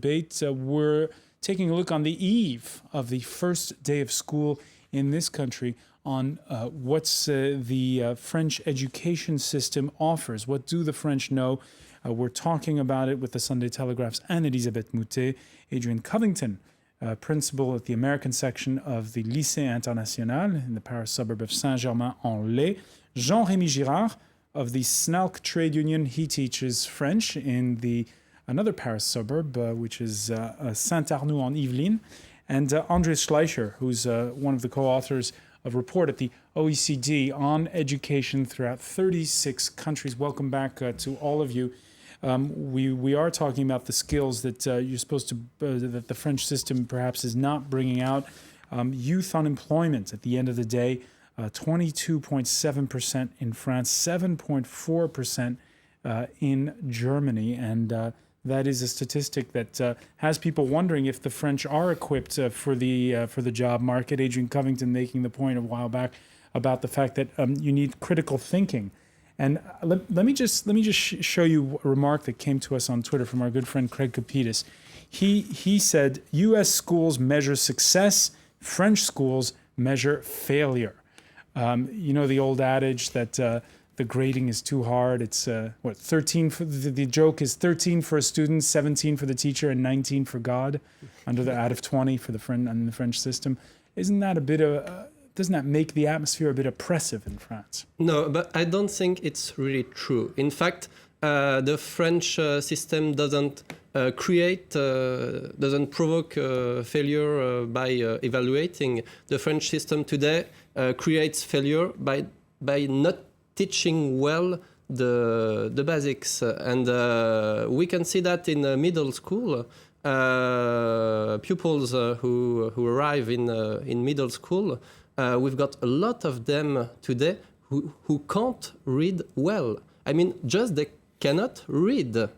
Debate. We're taking a look on the eve of the first day of school in this country on what's the French education system offers. What do the French know? We're talking about it with the Sunday Telegraph's Anne-Elisabeth Moutet, Adrian Covington, principal at the American section of the Lycée International in the Paris suburb of Saint-Germain-en-Laye, Jean-Rémy Girard of the SNELC Trade Union. He teaches French in another Paris suburb, which is Saint-Arnoux-en-Yvelines, and André Schleicher, who's one of the co-authors of a report at the OECD on education throughout 36 countries. Welcome back to all of you. We are talking about the skills that you're supposed to, that the French system perhaps is not bringing out. Youth unemployment at the end of the day, 22.7% in France, 7.4% in Germany. And that is a statistic that has people wondering if the French are equipped for the job market. Adrian Covington making the point a while back about the fact that you need critical thinking. And let me just show you a remark that came to us on Twitter from our good friend Craig Capidis. He said, U.S. schools measure success, French schools measure failure. You know the old adage that the grading is too hard. It's 13 for the joke is 13 for a student, 17 for the teacher, and 19 for God, out of 20 for the French system. Isn't that a bit of doesn't that make the atmosphere a bit oppressive in France? No, but I don't think it's really true. In fact, the French system doesn't doesn't provoke failure by evaluating. The French system today creates failure by not teaching well the basics, and we can see that in middle school. Pupils who arrive in middle school, we've got a lot of them today who can't read well. I mean, just they cannot read. They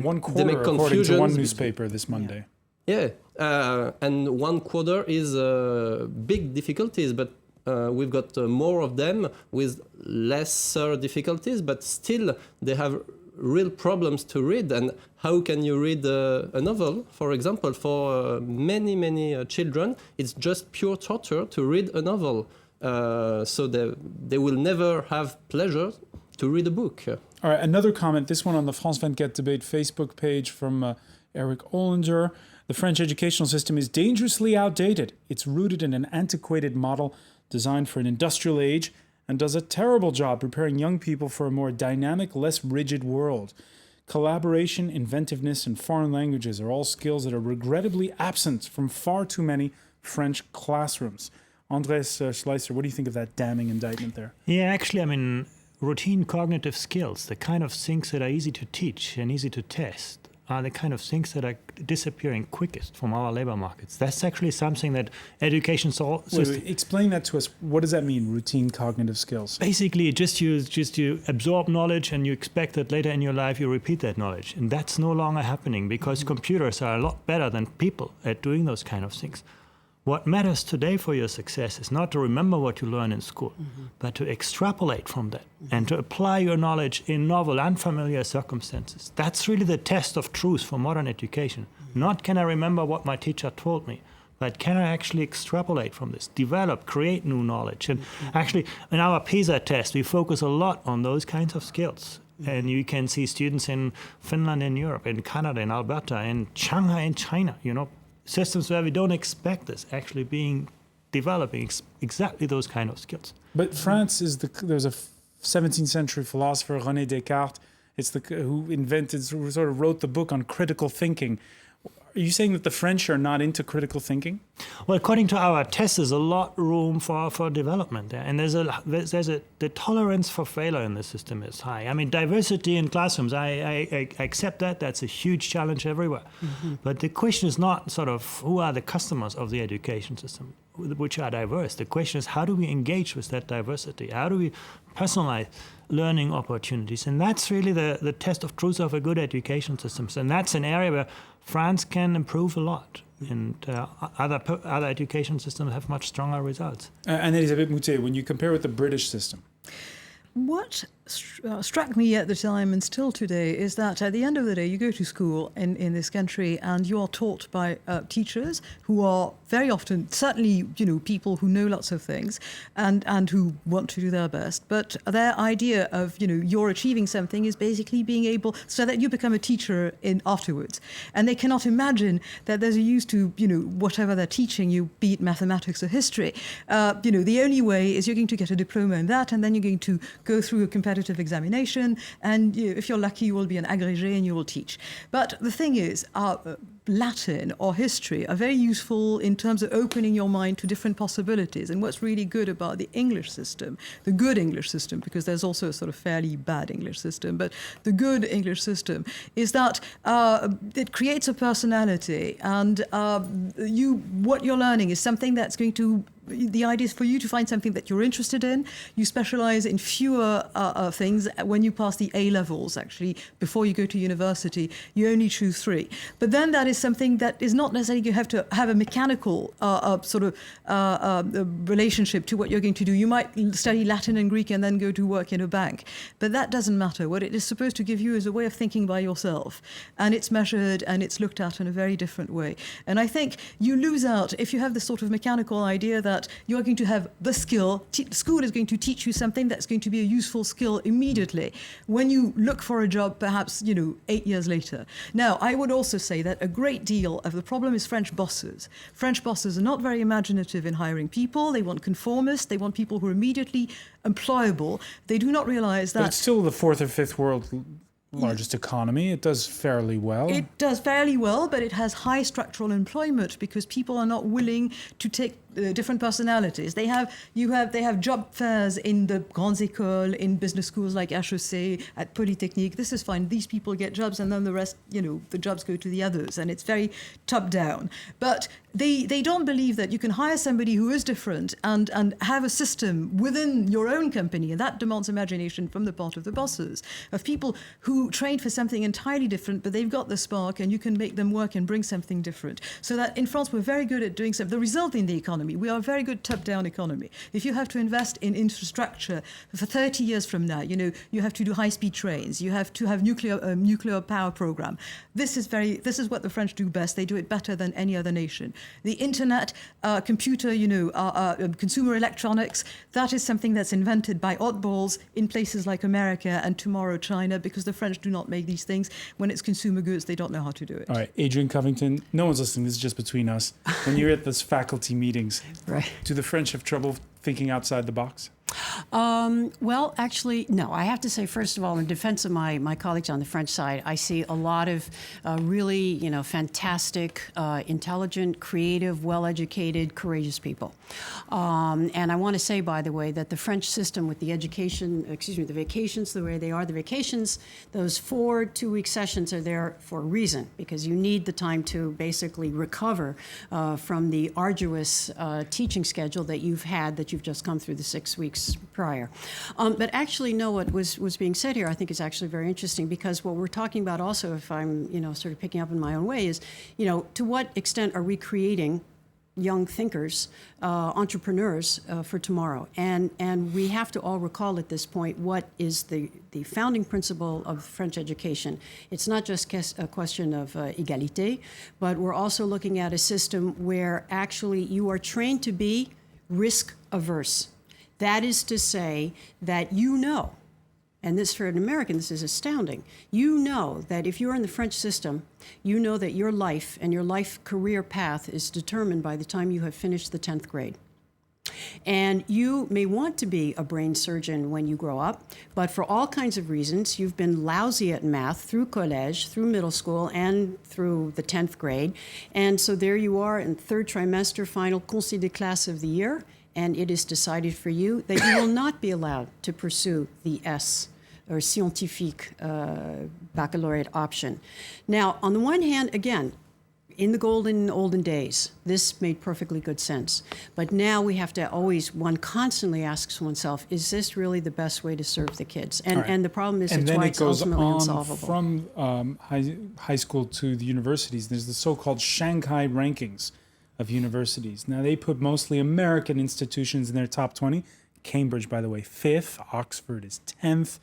one quarter, make confusions. According to one newspaper this Monday. Yeah, and one quarter is big difficulties, but we've got more of them with lesser difficulties, but still they have real problems to read. And how can you read a novel, for example? For many children, it's just pure torture to read a novel. So they will never have pleasure to read a book. All right, another comment, this one on the France 24 Debate Facebook page from Eric Ollinger. The French educational system is dangerously outdated. It's rooted in an antiquated model designed for an industrial age and does a terrible job preparing young people for a more dynamic, less rigid world. Collaboration, inventiveness, and foreign languages are all skills that are regrettably absent from far too many French classrooms. Andrés Schleicher, what do you think of that damning indictment there? Yeah, actually, I mean, routine cognitive skills, the kind of things that are easy to teach and easy to test, are the kind of things that are disappearing quickest from our labor markets. That's actually something that education Wait, explain that to us. What does that mean, routine cognitive skills? Basically, just you absorb knowledge and you expect that later in your life you repeat that knowledge. And that's no longer happening because computers are a lot better than people at doing those kind of things. What matters today for your success is not to remember what you learn in school, but to extrapolate from that and to apply your knowledge in novel, unfamiliar circumstances. That's really the test of truth for modern education. Not can I remember what my teacher told me, but can I actually extrapolate from this, develop, create new knowledge? And actually, in our PISA test, we focus a lot on those kinds of skills. And you can see students in Finland, in Europe, in Canada, in Alberta, in Shanghai, in China, systems where we don't expect this actually developing exactly those kind of skills. But France there's a 17th century philosopher, René Descartes, who sort of wrote the book on critical thinking. Are you saying that the French are not into critical thinking? Well, according to our tests, there's a lot room for development there, and the tolerance for failure in the system is high. I mean, diversity in classrooms, I accept that. That's a huge challenge everywhere. But the question is not sort of who are the customers of the education system, which are diverse. The question is how do we engage with that diversity? How do we personalize learning opportunities? And that's really the test of truth of a good education system. And that's an area where France can improve a lot. And other education systems have much stronger results. Anne-Elisabeth Moutet, when you compare with the British system, what struck me at the time and still today is that at the end of the day, you go to school in this country and you are taught by teachers who are very often, certainly, people who know lots of things and who want to do their best. But their idea of, you're achieving something is basically being able, so that you become a teacher afterwards. And they cannot imagine that there's a use to, whatever they're teaching you, be it mathematics or history. The only way is you're going to get a diploma in that, and then you're going to go through a competitive examination, and if you're lucky, you will be an agrégé and you will teach. But the thing is, Latin or history are very useful in terms of opening your mind to different possibilities. And what's really good about the English system, the good English system, because there's also a sort of fairly bad English system, but the good English system is that it creates a personality, and what you're learning is something that's going to, the idea is for you to find something that you're interested in. You specialize in fewer things. When you pass the A levels, actually, before you go to university, you only choose 3. But then that is something that is not necessarily you have to have a mechanical relationship to what you're going to do. You might study Latin and Greek and then go to work in a bank. But that doesn't matter. What it is supposed to give you is a way of thinking by yourself. And it's measured and it's looked at in a very different way. And I think you lose out if you have this sort of mechanical idea that you're going to have the skill. School is going to teach you something that's going to be a useful skill immediately when you look for a job, perhaps, 8 years later. Now, I would also say that a great deal of the problem is French bosses. French bosses are not very imaginative in hiring people. They want conformists. They want people who are immediately employable. They do not realize that... But it's still the 4th or 5th world largest economy. It does fairly well. It does fairly well, but it has high structural employment because people are not willing to take different personalities. They have job fairs in the grandes écoles, in business schools like HEC, at Polytechnique. This is fine. These people get jobs, and then the rest, the jobs go to the others, and it's very top down. But they don't believe that you can hire somebody who is different and have a system within your own company, and that demands imagination from the part of the bosses, of people who trained for something entirely different, but they've got the spark, and you can make them work and bring something different. So that in France, we're very good at doing something. The result in the economy, we are a very good top-down economy. If you have to invest in infrastructure for 30 years from now, you have to do high-speed trains, you have to have nuclear power program. This is what the French do best. They do it better than any other nation. The internet, computer, consumer electronics, that is something that's invented by oddballs in places like America and tomorrow China, because the French do not make these things. When it's consumer goods, they don't know how to do it. All right, Adrian Covington, no one's listening. This is just between us. When you're at those faculty meetings, Right. do the French have trouble thinking outside the box? Well, actually, no. I have to say, first of all, in defense of my colleagues on the French side, I see a lot of really, fantastic, intelligent, creative, well-educated, courageous people. And I want to say, by the way, that the French system with the the vacations, the way they are, the vacations, those 4 2-week sessions are there for a reason, because you need the time to basically recover from the arduous teaching schedule that you've just come through the 6 weeks prior. But actually, no, what was being said here, I think is actually very interesting, because what we're talking about also, if I'm, sort of picking up in my own way, is, to what extent are we creating young thinkers, entrepreneurs for tomorrow? And we have to all recall at this point what is the founding principle of French education. It's not just a question of égalité, but we're also looking at a system where actually you are trained to be risk averse. That is to say that and this for an American, this is astounding, that if you're in the French system, that your life and your life career path is determined by the time you have finished the 10th grade. And you may want to be a brain surgeon when you grow up, but for all kinds of reasons, you've been lousy at math through collège, through middle school, and through the 10th grade. And so there you are in 3rd trimester, final conseil de classe of the year, and it is decided for you that you will not be allowed to pursue the S, or scientifique baccalaureate option. Now, on the one hand, again, in the olden days, this made perfectly good sense. But now we have to one constantly asks oneself, is this really the best way to serve the kids? And the problem is, it's why it's ultimately unsolvable. From high school to the universities, there's the so-called Shanghai rankings of universities. Now, they put mostly American institutions in their top 20. Cambridge, by the way, 5th. Oxford is 10th.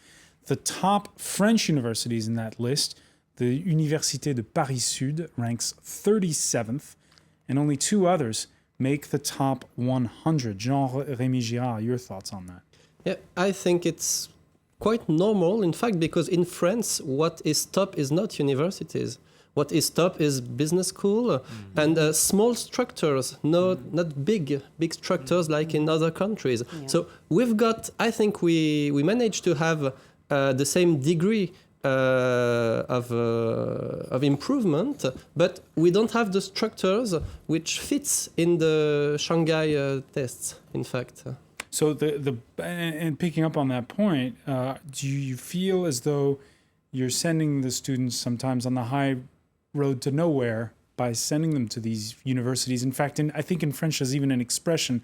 The top French universities in that list, the Université de Paris Sud ranks 37th, and only 2 others make the top 100. Jean-Rémy Girard, your thoughts on that? Yeah, I think it's quite normal, in fact, because in France, what is top is not universities. What is top is business school and small structures, not big structures like in other countries. Yeah. So we've got, I think we managed to have the same degree of improvement, but we don't have the structures which fits in the Shanghai tests, in fact. So and picking up on that point, do you feel as though you're sending the students sometimes on the high road to nowhere by sending them to these universities? In fact, I think in French there's even an expression,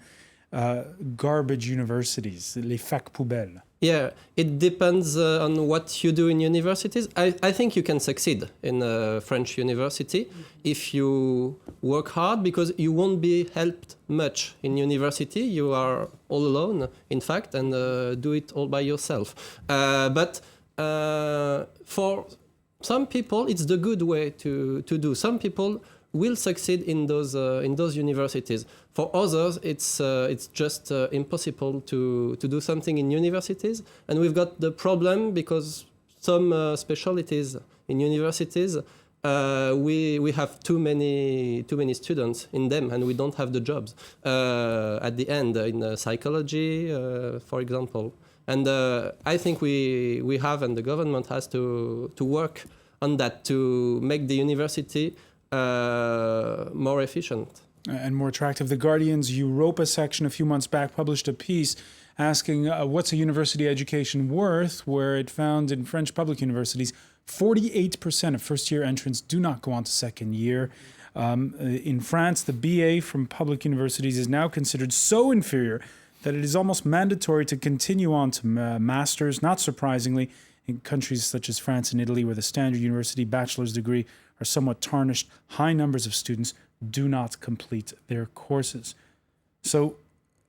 garbage universities, les facs poubelles. Yeah, it depends on what you do in universities. I think you can succeed in a French university if you work hard, because you won't be helped much in university. You are all alone, in fact, and do it all by yourself. But for some people, it's the good way to do. Some people will succeed in those universities. For others, it's just impossible to do something in universities. And we've got the problem because some specialties in universities, we have too many students in them, and we don't have the jobs at the end in psychology, for example. And I think we have, and the government has to work on that to make the university more efficient. And more attractive. The Guardian's Europa section a few months back published a piece asking what's a university education worth, where it found in French public universities 48% of first-year entrants do not go on to second year. In France, the BA from public universities is now considered so inferior that it is almost mandatory to continue on to masters. Not surprisingly, in countries such as France and Italy, where the standard university bachelor's degree are somewhat tarnished, high numbers of students do not complete their courses. So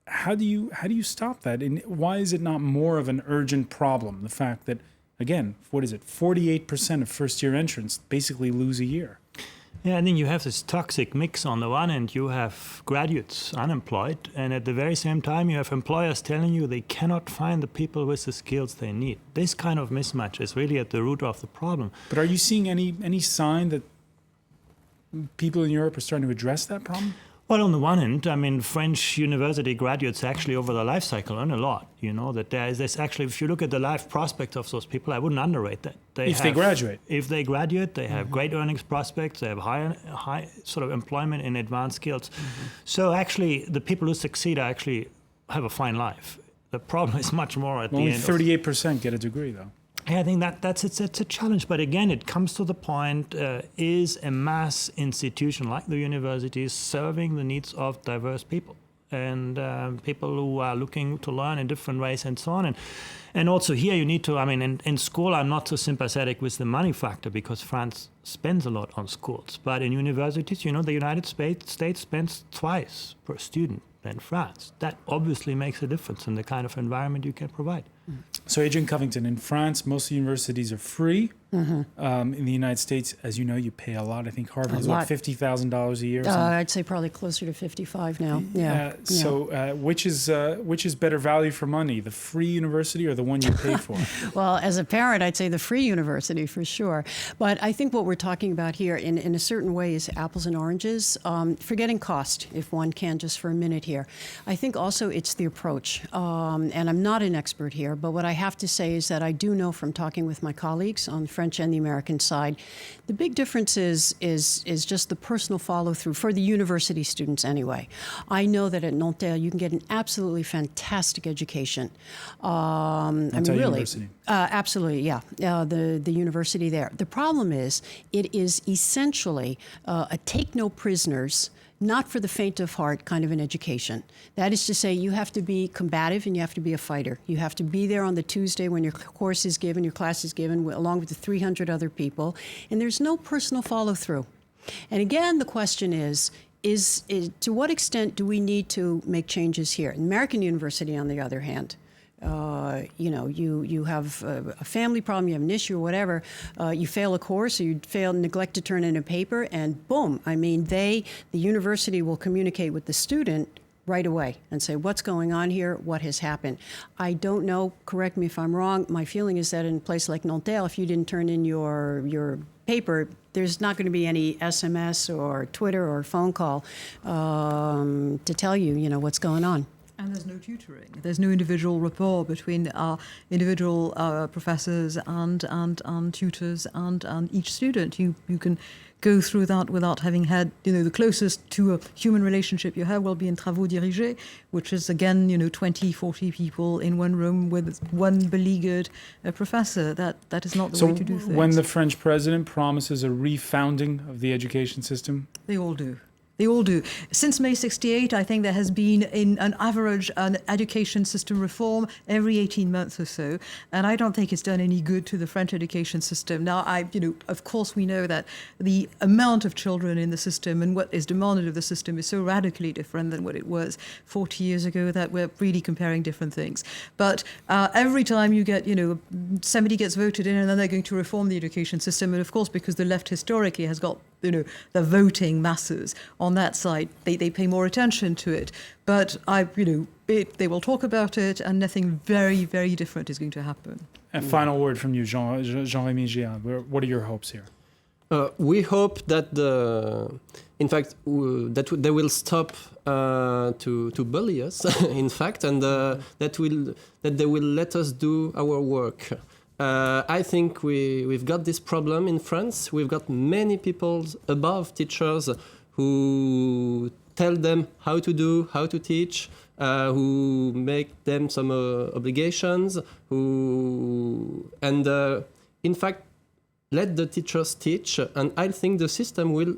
how do you stop that? And why is it not more of an urgent problem? The fact that, again, 48% of first-year entrants basically lose a year. Yeah, I think you have this toxic mix. On the one hand, you have graduates unemployed, and at the very same time, you have employers telling you they cannot find the people with the skills they need. This kind of mismatch is really at the root of the problem. But are you seeing any sign that people in Europe are starting to address that problem? Well, on the one hand, I mean, French university graduates actually over the life cycle earn a lot. You know, that there is this actually, if you look at the life prospects of those people, I wouldn't underrate that. If they graduate. If they graduate, they have great earnings prospects, they have high sort of employment in advanced skills. So actually, the people who succeed actually have a fine life. The problem is much more at the end. Only 38% get a degree, though. Yeah, I think that's it's a challenge. But again, it comes to the point, is a mass institution like the universities serving the needs of diverse people and people who are looking to learn in different ways and so on. And also here you need to, I mean, in school I'm not so sympathetic with the money factor because France spends a lot on schools. But in universities, you know, the United States spends twice per student than France. That obviously makes a difference in the kind of environment you can provide. So, Adrian Covington, in France, most universities are free. In the United States, as you know, you pay a lot. I think Harvard is what, $50,000 a year? I'd say probably closer to 55 now. Yeah. So, which is better value for money, the free university or the one you pay for? Well, as a parent, I'd say the free university for sure. But I think what we're talking about here, in a certain way, is apples and oranges. Forgetting cost, if one can, just for a minute here. I think also it's the approach. And I'm not an expert here, but what I have to say is that I do know from talking with my colleagues on the French and the American side, the big difference is just the personal follow-through for the university students anyway. I know that at Nanterre you can get an absolutely fantastic education. Nanterre University. Absolutely, yeah. The university there. The problem is it is essentially a take-no-prisoners, not for the faint of heart kind of an education. That is to say, you have to be combative and you have to be a fighter. You have to be there on the Tuesday when your course is given, your class is given, along with the 300 other people, and there's no personal follow-through. And again, the question is to what extent do we need to make changes here? American University, on the other hand, you have a family problem, you have an issue or whatever, you fail a course or you neglect to turn in a paper, and boom, I mean, the university will communicate with the student right away and say, what's going on here? What has happened? I don't know, correct me if I'm wrong, my feeling is that in a place like Nanterre, if you didn't turn in your paper, there's not going to be any SMS or Twitter or phone call to tell you, what's going on. And there's no tutoring. There's no individual rapport between individual professors and tutors and each student. You can go through that without having had, the closest to a human relationship you have will be in travaux dirigés, which is, again, 20, 40 people in one room with one beleaguered professor. That is not the way to do things. When the French president promises a refounding of the education system? They all do. They all do. Since May 68, I think there has been an average education system reform every 18 months or so, and I don't think it's done any good to the French education system. Now, of course, we know that the amount of children in the system and what is demanded of the system is so radically different than what it was 40 years ago that we're really comparing different things. But every time you get, somebody gets voted in and then they're going to reform the education system, and of course, because the left historically has got the voting masses on that side, they pay more attention to it. But they will talk about it, and nothing very, very different is going to happen. And final word from you, Jean-Rémy Girard. What are your hopes here? We hope that that they will stop to bully us, in fact, and that they will let us do our work. I think we've got this problem in France. We've got many people above teachers who tell them how to do, how to teach, who make them some obligations, in fact, let the teachers teach, and I think the system will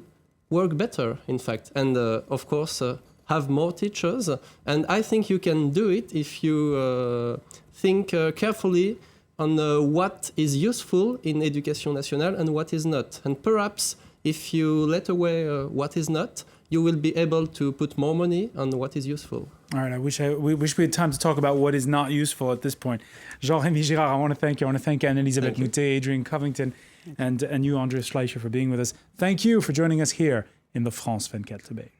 work better, in fact, and of course have more teachers. And I think you can do it if you think carefully on what is useful in Éducation nationale and what is not. And perhaps if you let away what is not, you will be able to put more money on what is useful. All right, we wish we had time to talk about what is not useful at this point. Jean-Rémy Girard, I want to thank you. I want to thank Anne-Elisabeth Moutet, Adrian Covington, and you, Andrea Schleicher, for being with us. Thank you for joining us here in the France 24 debate.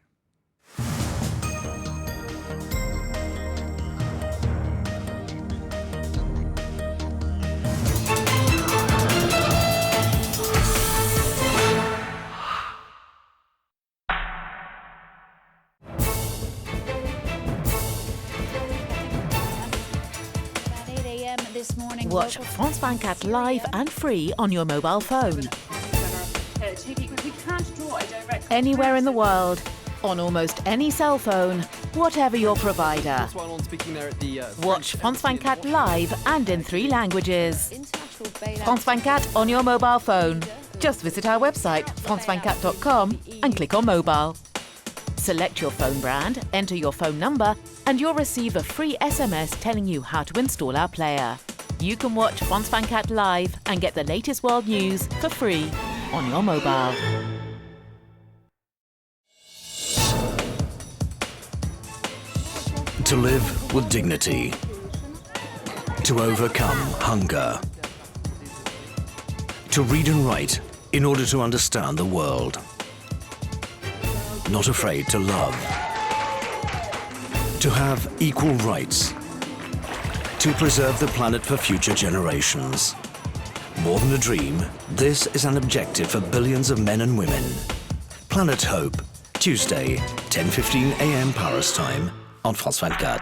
Watch France 24 live and free on your mobile phone. Anywhere in the world, on almost any cell phone, whatever your provider. Watch France 24 live and in 3 languages. France 24 on your mobile phone. Just visit our website, france24.com, and click on mobile. Select your phone brand, enter your phone number, and you'll receive a free SMS telling you how to install our player. You can watch France 24 live and get the latest world news for free on your mobile. To live with dignity. To overcome hunger. To read and write in order to understand the world. Not afraid to love. To have equal rights. To preserve the planet for future generations. More than a dream, this is an objective for billions of men and women. Planet Hope, Tuesday, 10:15 a.m. Paris time on France 24.